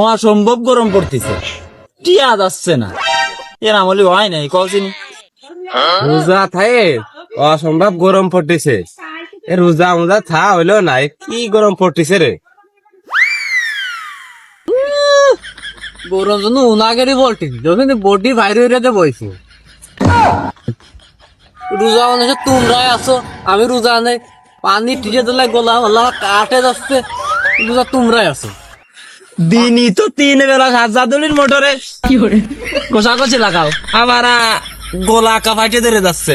অসম্ভব গরম পড়তেছে, টিয়া যাচ্ছে না। এর আমলি হয় নাই কচিনি রোজা থায়ে অসম্ভব গরম পড়তেছে। এ রোজা মোজা থা হইলো নাই, কি গরম পড়তেছে রে। গরম জন্য উনাগেরই বলটি যখন বডি বাইরে হইতে বইছি। রোজা মানে তোমরাই আছো, আমি রোজা নেই। পানি টিকে দিলে গোলা হলা কাটে যাচ্ছে, রোজা তোমরাই আছো। দিনই তো 3 বেলা সাজাদুলির মোটরে কষাকষি লাগাও, আবার গোলা কাপাইটে ধরে যাচ্ছে।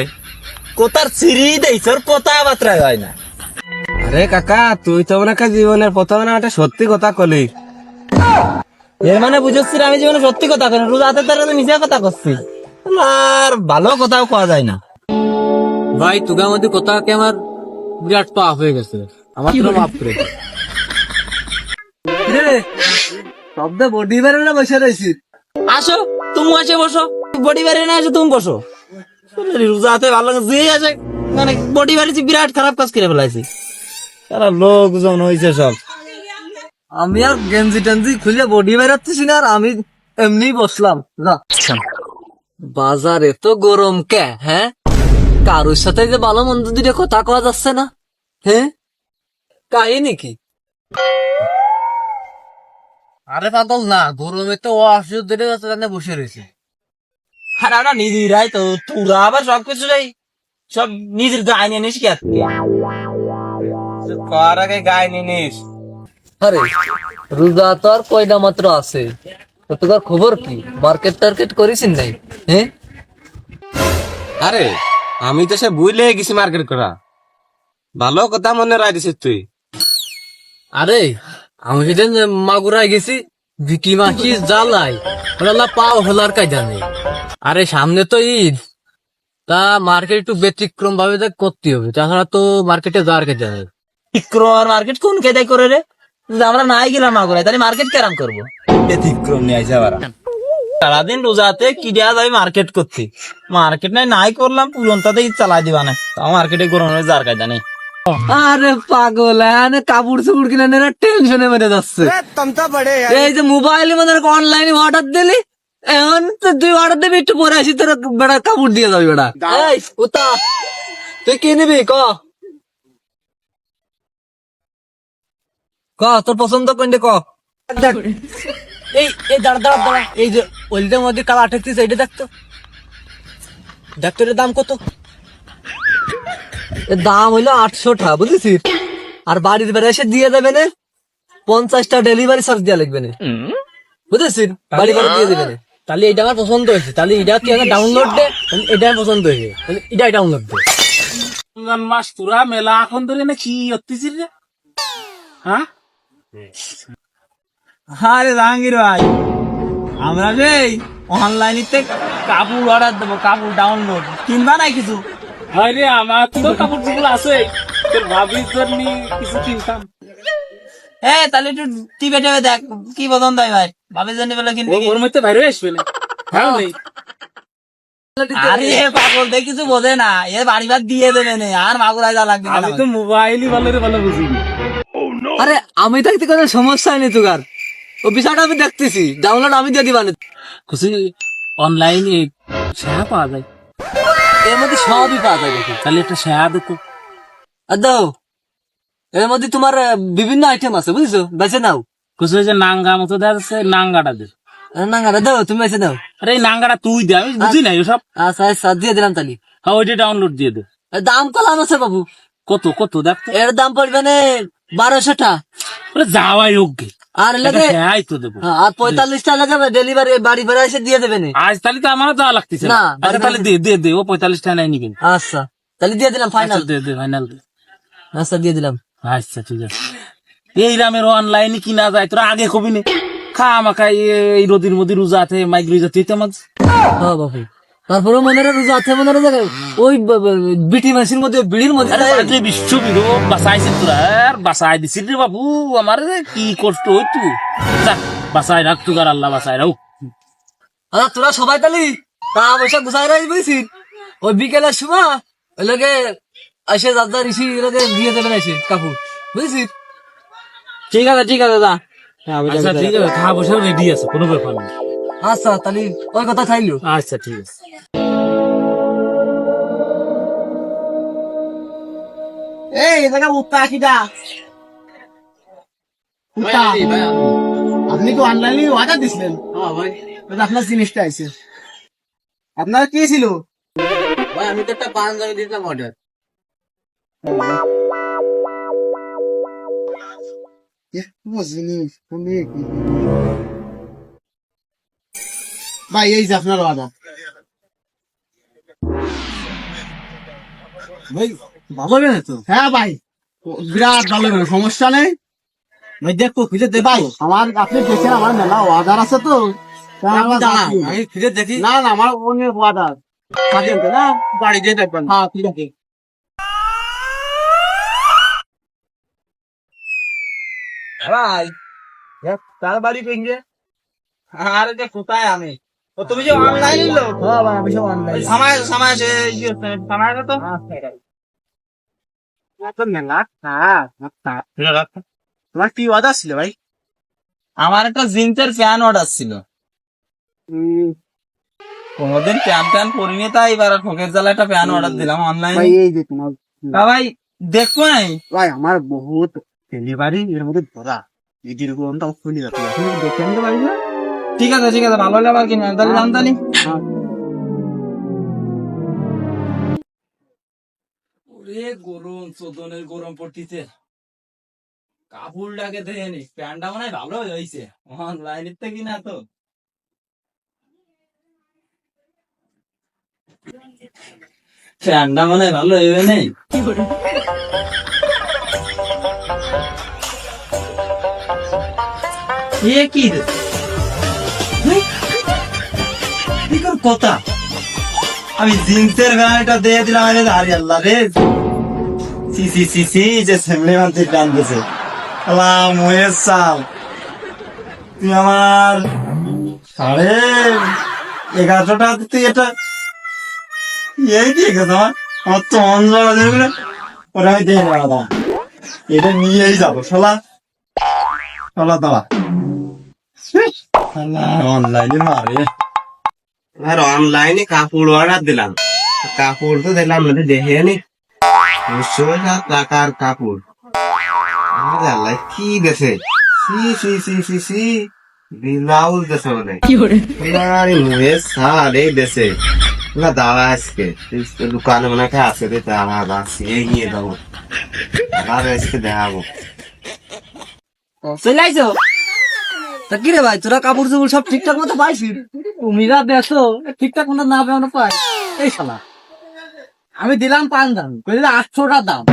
কোথার সিঁড়ি দেইছর কথা বার্তায় হয় না। আরে কাকা, তুই তো মনে হয় জীবনের প্রথমে না একটা সত্যি কথা কলি। এর মানে বুঝছি আমি জীবনে সত্যি কথা কই, রোজাতে তারা নিজে কথা করছি। আর ভালো কথাও কোয়া যায় না। ভাই তুগা মধ্যে কথা কি আমার বিরাট পাপ হয়ে গেছে, আমার তো মাফ করে দে। রে শব্দ বডি বাইরে না বসে রইছি। আসো তুমি আসে বসো, বডি বাড়ি না আসো তুমি বসো। রোজাতে ভালো যে আছে মানে বডি বাড়িছি, বিরাট খারাপ কাজ করে ফেলাইছি। তারা লোকজন হয়েছে সব। আমি আর গেঞ্জি টেঞ্জি খুলে বডি বেরাচ্ছি না, আর আমি এমনি বসলাম না। বাজারে তো গরম কে, হ্যাঁ? কারোর সাথে যে ভালো মন্দ দুটো কথা কওয়া যাচ্ছে না, হ্যাঁ? কাহিনী কি? আরে পাগল না, গরমে তো অসুস্থ বসে রয়েছে। আর আমরা নিজেরাই তো, তোরা আবার সবকিছু সব নিজের গায়ে নিয়ে নিস কি আজকে। কর আগে গায়ে নিনিস। আরে রোজা তো আর কয়টা মাত্র আছে, তো তোর খবর কি? মার্কেট টার্কেট করিস নাই, হ্যাঁ? আরে আমি তো সে বুঝলে গেছি মার্কেট করা। ভালো কথা মনে রাখিস তুই। আরে আমি সেদিন মাগুরায় গেছি, বিকি মাছি জ্বালাই ওরা পাও হলার কায়দা নেই। আরে সামনে তো ঈদ, তা মার্কেট একটু ব্যতিক্রম ভাবে করতে হবে, তাছাড়া তো মার্কেটে যাওয়ার কায়দা নেই। ব্যতিক্রম মার্কেট কোন কেদাই করে রে? যদি আমরা নাই গেলাম না করে তাহলে মার্কেট কেরাম করবো? ব্যতিক্রম নিয়ে আইসা আবার সারাদিন রোজাতে কি দেওয়া যাবে মার্কেট করতে। মার্কেট নাই করলাম, পুরনটাতেই চালাই দিবা না, তাও মার্কেটে গরম হয়ে যার কায়দা নেই। আরে পাগল, কাপড় চুপড় কিনে নেওয়ার টেনশনে মেরে যাচ্ছে। এই যে মোবাইলে মানে অনলাইনে অর্ডার দিলি, এখন তো তুই অর্ডার দিবি, একটু পরে আসি তোর বেড়া কাপড় দিয়ে যাবি বেড়া। এই উতা, তুই কি নিবি ক ক তোর পছন্দ কোনটা ক। দেখ এই এই দাঁড়া দাঁড়া দাঁড়া, এই যে ওইটার মধ্যে কালার ঠেকতিস, এইটা দেখতো, দেখ তোর দাম কত? এর দাম হইলো 800 টাকা, বুঝেছিস? আর বাড়ির বেড়ে এসে দিয়ে দেবে না, 50টা ডেলিভারি চার্জ দেওয়া লাগবে না, বুঝেছিস? বাড়ি বাড়ি দিয়ে দেবে না। তাহলে এটা আমার পছন্দ হয়েছে, তাহলে এটা তুই আমার ডাউনলোড দে, এটা আমার পছন্দ হয়েছে, তাহলে এটাই ডাউনলোড দে। মাস পুরা মেলা এখন ধরে না কি হতেছিস রে? হ্যাঁ আরে জাহাঙ্গীর ভাই, আমরা যে অনলাইনে কাপড় অর্ডার দেবো, কাপড় ডাউনলোড কিনবা নাই কিছু? আরে আমার তো কাপড় চোপড় আছে, তোর ভাবির জন্য কিছু কিনতাম। তাহলে একটু টিপে টিপে দেখ কি পছন্দ হয় ভাই, ভাবির জন্য বলে কিনবি কি? ওর মধ্যে বাইরে আসবে না, হ্যাঁ নেই। আরে পাগল দেখ কিছু বোঝে না, এ বাড়ি ভাত দিয়ে দেবে না, আর মাগুরায় যা লাগবে আমি তো মোবাইলই ভালো রে ভালো বুঝি। আরে আমি দেখতে কোনো সমস্যা নেই তোর, ও বিষয়টা আমি দেখতেছি, ডাউনলোড আমি দিয়ে দিবা না। খুশি অনলাইনে শেয়া পাওয়া যায়, এর মধ্যে সবই পাওয়া যায় দেখি। তাহলে একটা শেয়া দেখো। আর দাও, এর মধ্যে তোমার বিভিন্ন আইটেম আছে, বুঝছো? বেছে নাও। খুশি যে নাঙ্গা মতো যাচ্ছে, নাঙ্গাটা দে। না দাও, তুমি বেছে নাও। আরে এই নাঙ্গাটা তুই দে, আমি বুঝি নাই ওসব। আচ্ছা আচ্ছা, দিয়ে দিলাম তাহলে। হ্যাঁ ওইটা ডাউনলোড দিয়ে দে। এর দাম কলাম আছে বাবু, কত কত দেখ তো। এর দাম পড়বে না 1200 টাকা। ওরে যাওয়াই হোক, আর লাগে শেয়াই তো দেবো। আর 45 টাকা লাগে ডেলিভারি, বাড়ি ভাড়া এসে দিয়ে দেবে না। আজ তাহলে তো আমারও যাওয়া লাগতেছে না, না। আচ্ছা তাহলে দে দে দে, ও 45 টাকা নাই নিবেন। আচ্ছা তাহলে দিয়ে দিলাম ফাইনাল। দে দে ফাইনাল দে। আচ্ছা দিয়ে দিলাম। আচ্ছা ঠিক আছে। এই রামের অনলাইনে কিনা যায়, তোরা আগে কবি নে। খা আমাকে এই রোদির মধ্যে রোজাতে মাইগ্রেন যাতে আমার। হ্যাঁ বাবু, তারপরে মনে রোজা আছে, মনে রোজা ওই বিটি মাসির মধ্যে, বিড়ির মধ্যে বিশ্ব বিরো বাসাইছিস তোরা, আর বাসাই দিছিস রে বাবু, আমার কি কষ্ট হইতো। বাসায় রাখ তুগার, আল্লাহ বাসায় রাখ। আচ্ছা তোরা সবাই তালি টাকা পয়সা গুছাই রাখবি, বুঝছিস? ওই বিকেলের সময় ওই লোকে এসে দাদা ঋষি লোকে দিয়ে দেবেন এসে কাপড়, বুঝছিস? ঠিক আছে যা, আচ্ছা ঠিক আছে, খাওয়া বসে রেডি আছে, কোনো ব্যাপার নেই। আচ্ছা তাহলে ওই কথা চাইলো। আচ্ছা ঠিক আছে। এই জায়গা উত্তা কিটা আপনি তো অনলাইনে অর্ডার দিছিলেন? আপনার জিনিসটা আছে, আপনার কি ছিল? ভাই আমি তো একটা পাঞ্জাবি দিলাম অর্ডার। জিনিস ভাই, এই যে আপনার অর্ডার। ভাই ভালো হবে তো? হ্যাঁ ভাই, বিরাট ভালো হবে, সমস্যা নেই ভাই। দেখো খুঁজে দে ভাই, আমার আপনি দেখেন আমার মেলা অর্ডার আছে তো। আমি ফিরে দেখি। না না, আমার অনেক অর্ডার না, গাড়ি দিয়ে দেখবেন। হ্যাঁ ঠিক আছে। ভাই তার বাড়ি পেঙ্গে, আরে যে কোথায় আমি, ও তুমি যে অনলাইন নিলো? হ্যাঁ ভাই আমি সব অনলাইন। সময় সময় সে সময় তো মেলা তোমার কি অর্ডার ছিল ভাই? আমার একটা জিন্সের প্যান্ট অর্ডার ছিল। কোনদিন প্যান্ট প্যান্ট পরিনি, তাই এবার ঠকের জ্বালা একটা প্যান্ট অর্ডার দিলাম অনলাইন। এই যে তোমার ভাই দেখবো নাই? ভাই আমার বহুত ডেলিভারি এর মধ্যে ধরা ইডির গরমটা খুলে যাচ্ছে, এখন দেখে আনতে পারি না। ঠিক আছে ঠিক আছে, ভালো হলে আবার কিনে তাহলে জানতানি। ওরে গরম, চোদনের গরম পড়তিছে। কাপড়টাকে দেয়নি, প্যান্টটা মনে হয় ভালো হয়েছে, অনলাইনের থেকে না তো। প্যান্টটা মনে হয় ভালো হইবে নেই। এ কি রে? কি করে কথা? আমি জিন্সের প্যান্টটা দিয়ে দিলাম, আরে আরে আল্লাহ রে, সি সি সি সি, যে সেমলে মানতে প্যান্ট দিছে। আল্লাহ মহেশ সাল, তুই আমার 1150 টাকা তুই এটা এই দিয়ে গেছে। আমার তো অঞ্জল ওরা আমি দিয়ে নেওয়া, এটা নিয়েই যাবো শালা শালা দাঁড়া অনলাইনে মারে। আর অনলাইনে কাপড় অর্ডার দিলাম, কাপড় তো দিলাম না, দেখে নি 200 টাকার কাপড়। আল্লাহ কি দেশে, সি সি সি সি সি, ব্লাউজ দেশে বলে আরে মুহে সার এই দেশে না। দাঁড়া আজকে দোকানে মনে হয় আছে রে, দাঁড়া আসছি এগিয়ে যাবো, আবার আজকে দেখাবো। চলে আইছো? তা কি রে ভাই, তোরা কাপড় চোপড় সব ঠিকঠাক মতো পাইছি? তুমি যা দেখো ঠিকঠাক মতো না পেয়ে পাই। এই শালা আমি দিলাম পাঞ্জাবি, কই দিলে 800 দাম,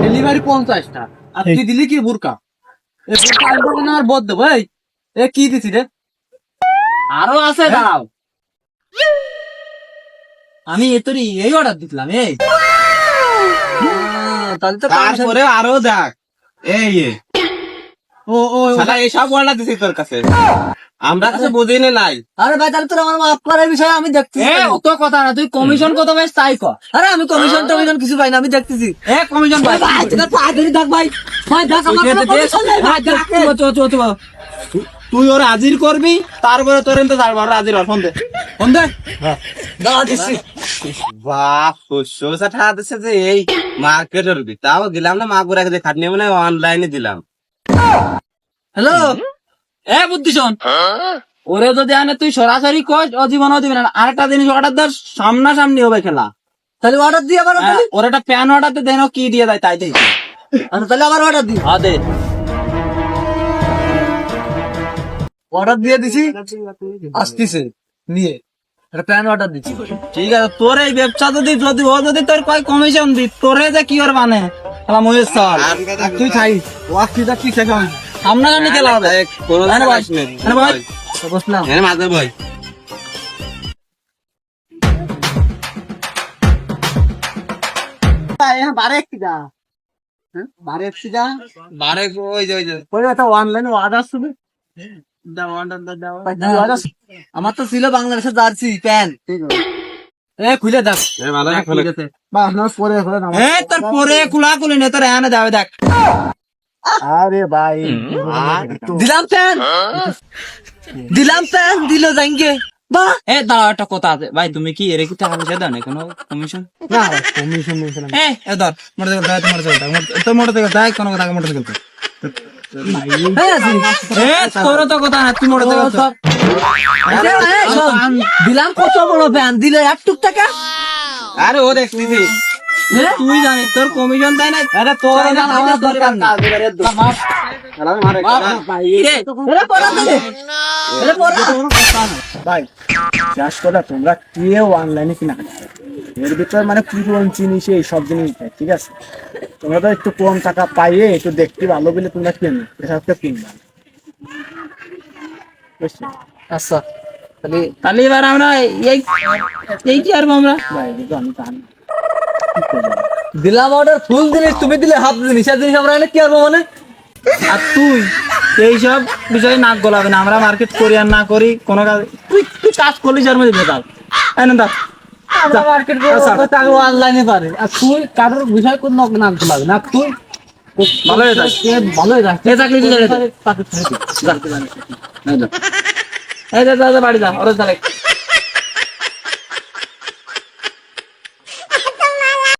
ডেলিভারি 50টা, আর তুই দিলি কি বুরকা? এই বুরকা আনবো না আর বদ দেবো। এই এ কি দিছি রে? আরো আছে, দাঁড়াও। আমি এতরি এই অর্ডার দিলাম। এই তাহলে তো তারপরে আরো দেখ, এই ও ও শালা এইসব অর্ডার দিছি তোর কাছে, আমরা কাছে বুঝিনি নাই। আরে ভাই তাহলে তোর আমার মাফ করার বিষয়ে আমি দেখতেছি। অত কথা না, তুই কমিশন কত পাইস তাই কর। আরে আমি কমিশন টমিশন কিছু পাই না, আমি দেখতেছি। কমিশন ভাই তোর পাহাড়ি দেখ ভাই, ভাই দেখ আমার কোনো commission নেই ভাই, দেখ। তুই ওর হাজির করবি, তারপরে তোর এনতে যাবো হাজির হওয়ার। ফোন দে ফোন দে। দাঁড়া দিচ্ছি। বাপ 500 টাকা দিচ্ছে যে এই মার্কেটের, তাও দিলাম না, মা করে রেখে খাটনি মানে অনলাইনে দিলাম। হ্যালো এ বুদ্ধি শোন, ওরে যদি আনে তুই সরাসরি কস, ও জীবনও দিবে না। আরেকটা জিনিস অর্ডার দেয়, সামনাসামনি হবে খেলা। তাহলে অর্ডার দিয়ে আবার ওর একটা প্যান অর্ডার দেয়, দেন কি দিয়ে দেয় তাই দেয়। তাহলে আবার অর্ডার দিই। দে অর্ডার দিয়ে দিছি, আসতেছে নিয়ে একটা প্যান অর্ডার দিচ্ছি। ঠিক আছে, তোর এই ব্যবসা যদি যদি ও যদি তোর কয় কমিশন দি, তোরে যে কি ওর মানে মহেশ সাল, তুই খাই ওয়াকিটা কি শেখা সামনাসামনি খেলা হবে। কোনো আরে ভাই, আসবে আরে ভাই, বসলাম। হ্যাঁ মাঝে ভাই, বারে একটি যা, বারে একটি যা, বারে ওই যে ওই একটা অনলাইনে অর্ডার শুনে আমার তো ছিল বাংলাদেশের জার্সি প্যান্ট। এ খুলে দেখ, ভালো বা আপনার পরে তোর পরে কুলা কুলি নে, তোর এনে যাবে দেখ। আরে ভাই দিলাম ফ্যান দিল যাইঙ্গে বা এ দাঁড়াও একটা কথা আছে ভাই, তুমি কি এর কি টাকা পয়সা দাও না কোনো কমিশন? না কমিশন মিশন এ ধর মোটরসাইকেল দাও, তোমার মোটরসাইকেল দাও, কোনো কথা মোটরসাইকেল তো তোর তো কথা না, তুই মোটরসাইকেল দিলাম কত বড় ফ্যান দিলে 1 টুক টাকা আরে ও দেখছিস তুই জানিস তোর কমিশন দেয় না? আরে তোর আমার দরকার না ভাই চাষ করা তোমরা কেউ অনলাইনে কিনা এর ভিতর মানে পুরন জিনিস এই সব জিনিস দেয়, ঠিক আছে? তোমরা তো একটু কম টাকা পাইয়ে একটু দেখতে ভালো বলে তোমরা কিনো এসবকে কিনবা বুঝছো? আচ্ছা তাহলে তাহলে এবার আমরা এই কি আর আমরা ভাই কিন্তু আমি জানি দিলাম অর্ডার ফুল জিনিস, তুমি দিলে হাফ জিনিস, আর জিনিস আমরা এনে কি করবো মানে? আর তুই এইসব বিষয়ে নাক গলাবে না, আমরা মার্কেট করি আর না করি কোনো কাজ, তুই কাজ করলি যার মধ্যে ভেতাল আমরা মার্কেট করবো অনলাইনে পারে, আর তুই কারোর বিষয় কোন নাক লাগবে না, তুই ভালো হয়ে যাস, ভালো হয়ে যাচ্ছে এই চাকরি দিলে বাড়ি যা ওরা তাহলে